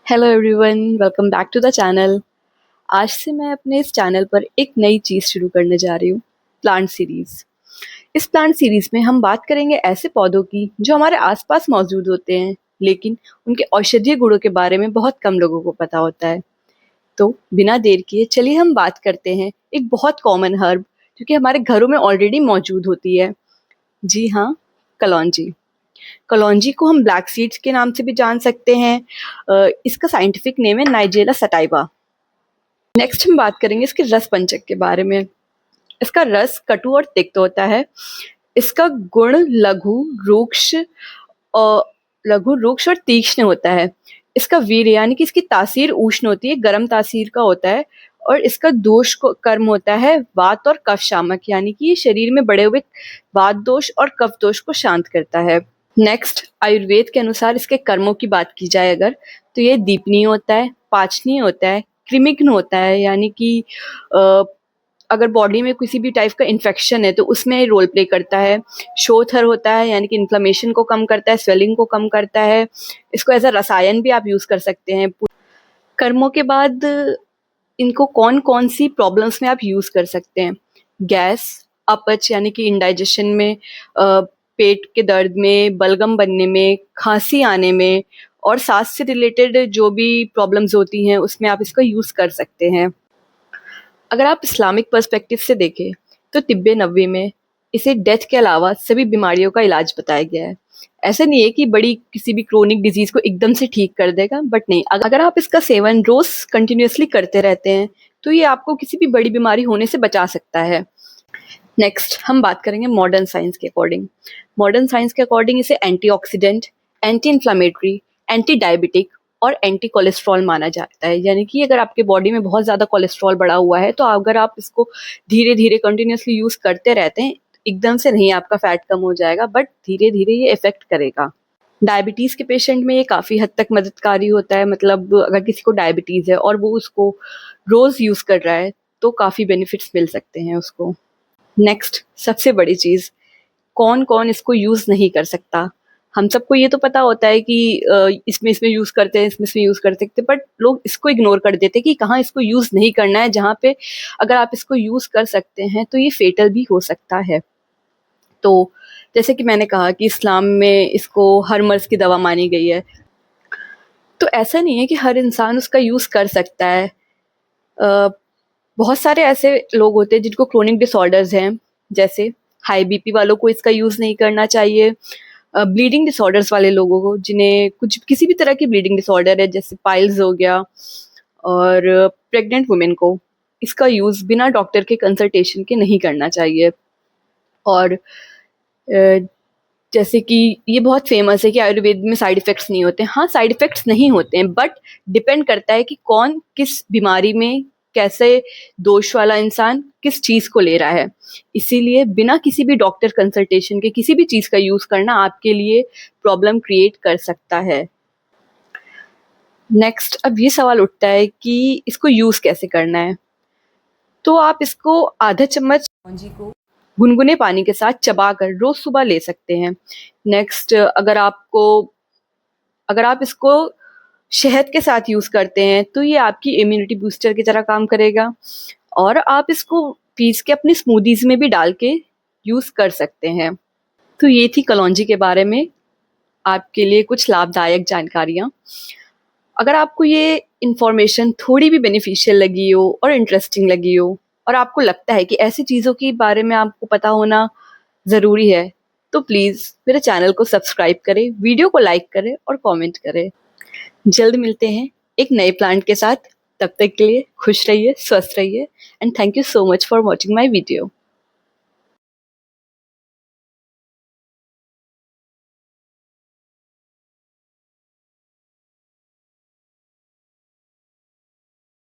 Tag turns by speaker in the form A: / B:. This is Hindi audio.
A: Hello everyone, welcome back to the channel. आज से मैं अपने इस चैनल पर एक नई चीज़ शुरू करने जा रही हूँ, प्लांट सीरीज़। इस प्लांट सीरीज़ में हम बात करेंगे ऐसे पौधों की जो हमारे आसपास मौजूद होते हैं, लेकिन उनके औषधीय गुणों के बारे में बहुत कम लोगों को पता होता है। तो बिना देर किए चलिए हम बात करते हैं एक बहुत कॉमन हर्ब जो कि हमारे घरों में ऑलरेडी मौजूद होती है। जी हाँ, कलौंजी। कलौंजी को हम ब्लैक सीड्स के नाम से भी जान सकते हैं। इसका साइंटिफिक नेम है नाइजेला सटाइवा। नेक्स्ट हम बात करेंगे इसके रस पंचक के बारे में। इसका रस कटु और तिक्त होता है। इसका गुण और लघु रुक्ष और तीक्ष्ण होता है। इसका वीर्य यानी कि इसकी तासीर उष्ण होती है, गर्म तासीर का होता है। और इसका दोष को कर्म होता है वात और कफ शामक, यानी कि ये शरीर में बढ़े हुए वात दोष और कफ दोष को शांत करता है। नेक्स्ट, आयुर्वेद के अनुसार इसके कर्मों की बात की जाए अगर, तो ये दीपनीय होता है, पाचनीय होता है, कृमिघ्न होता है, यानी कि अगर बॉडी में किसी भी टाइप का इन्फेक्शन है तो उसमें रोल प्ले करता है। शोथर होता है, यानी कि इन्फ्लेमेशन को कम करता है, स्वेलिंग को कम करता है। इसको एज अ रसायन भी आप यूज कर सकते हैं। कर्मों के बाद इनको कौन कौन सी प्रॉब्लम्स में आप यूज कर सकते हैं? गैस, अपच यानी कि इंडाइजेशन में, पेट के दर्द में, बलगम बनने में, खांसी आने में, और सांस से रिलेटेड जो भी प्रॉब्लम्स होती हैं उसमें आप इसका यूज कर सकते हैं। अगर आप इस्लामिक पर्सपेक्टिव से देखें तो तिब्बे नबवी में इसे डेथ के अलावा सभी बीमारियों का इलाज बताया गया है। ऐसा नहीं है कि बड़ी किसी भी क्रोनिक डिजीज को एकदम से ठीक कर देगा, बट नहीं, अगर आप इसका सेवन रोज कंटिन्यूअसली करते रहते हैं तो ये आपको किसी भी बड़ी बीमारी होने से बचा सकता है। नेक्स्ट हम बात करेंगे मॉडर्न साइंस के अकॉर्डिंग। मॉडर्न साइंस के अकॉर्डिंग इसे antioxidant, anti inflammatory, anti diabetic और एंटी कोलेस्ट्रॉल माना जाता है। यानी कि अगर आपके बॉडी में बहुत ज़्यादा कोलेस्ट्रॉल बढ़ा हुआ है तो अगर आप इसको धीरे धीरे कंटिन्यूअसली यूज करते रहते हैं, एकदम से नहीं आपका फैट कम हो जाएगा, बट धीरे धीरे ये इफेक्ट करेगा। डायबिटीज़ के पेशेंट में ये काफ़ी हद तक मददकारी होता है। मतलब अगर किसी को डायबिटीज़ है और वो उसको रोज़ यूज़ कर रहा है तो काफ़ी बेनिफिट्स मिल सकते हैं उसको। नेक्स्ट, सबसे बड़ी चीज़, कौन कौन इसको यूज़ नहीं कर सकता? हम सबको ये तो पता होता है कि इसमें इसमें यूज़ करते हैं, इसमें इसमें यूज़ कर सकते हैं, बट लोग इसको इग्नोर कर देते हैं कि कहाँ इसको यूज़ नहीं करना है, जहाँ पे अगर आप इसको यूज़ कर सकते हैं तो ये फेटल भी हो सकता है। तो जैसे कि मैंने कहा कि इस्लाम में इसको हर मर्ज़ की दवा मानी गई है, तो ऐसा नहीं है कि हर इंसान उसका यूज़ कर सकता है। बहुत सारे ऐसे लोग होते हैं जिनको क्रोनिक डिसऑर्डर्स हैं, जैसे हाई बीपी वालों को इसका यूज़ नहीं करना चाहिए। ब्लीडिंग डिसऑर्डर्स वाले लोगों को, जिन्हें कुछ किसी भी तरह की ब्लीडिंग डिसऑर्डर है, जैसे पाइल्स हो गया, और प्रेग्नेंट वुमेन को इसका यूज़ बिना डॉक्टर के कंसल्टेशन के नहीं करना चाहिए। और जैसे कि ये बहुत फेमस है कि आयुर्वेद में साइड इफ़ेक्ट्स नहीं होते। हाँ, साइड इफ़ेक्ट्स नहीं होते हैं, बट डिपेंड करता है कि कौन किस बीमारी में, कैसे दोष वाला इंसान किस चीज़ को ले रहा है। इसीलिए बिना किसी भी डॉक्टर कंसल्टेशन के किसी भी चीज़ का यूज़ करना आपके लिए प्रॉब्लम क्रिएट कर सकता है। नेक्स्ट, अब ये सवाल उठता है कि इसको यूज़ कैसे करना है? तो आप इसको आधा चम्मच कलौंजी को गुनगुने पानी के साथ चबाकर रोज सुबह ले सकते हैं। नेक्स्ट, अगर आप इसको शहद के साथ यूज़ करते हैं तो ये आपकी इम्यूनिटी बूस्टर की तरह काम करेगा, और आप इसको पीस के अपनी स्मूदीज में भी डाल के यूज़ कर सकते हैं। तो ये थी कलौंजी के बारे में आपके लिए कुछ लाभदायक जानकारियाँ। अगर आपको ये इन्फॉर्मेशन थोड़ी भी बेनिफिशियल लगी हो और इंटरेस्टिंग लगी हो, और आपको लगता है कि ऐसी चीज़ों के बारे में आपको पता होना ज़रूरी है, तो प्लीज़ मेरे चैनल को सब्सक्राइब करें, वीडियो को लाइक करें और कमेंट करें। जल्द मिलते हैं एक नए प्लांट के साथ। तब तक के लिए खुश रहिए, स्वस्थ रहिए, and thank you so much for watching my video.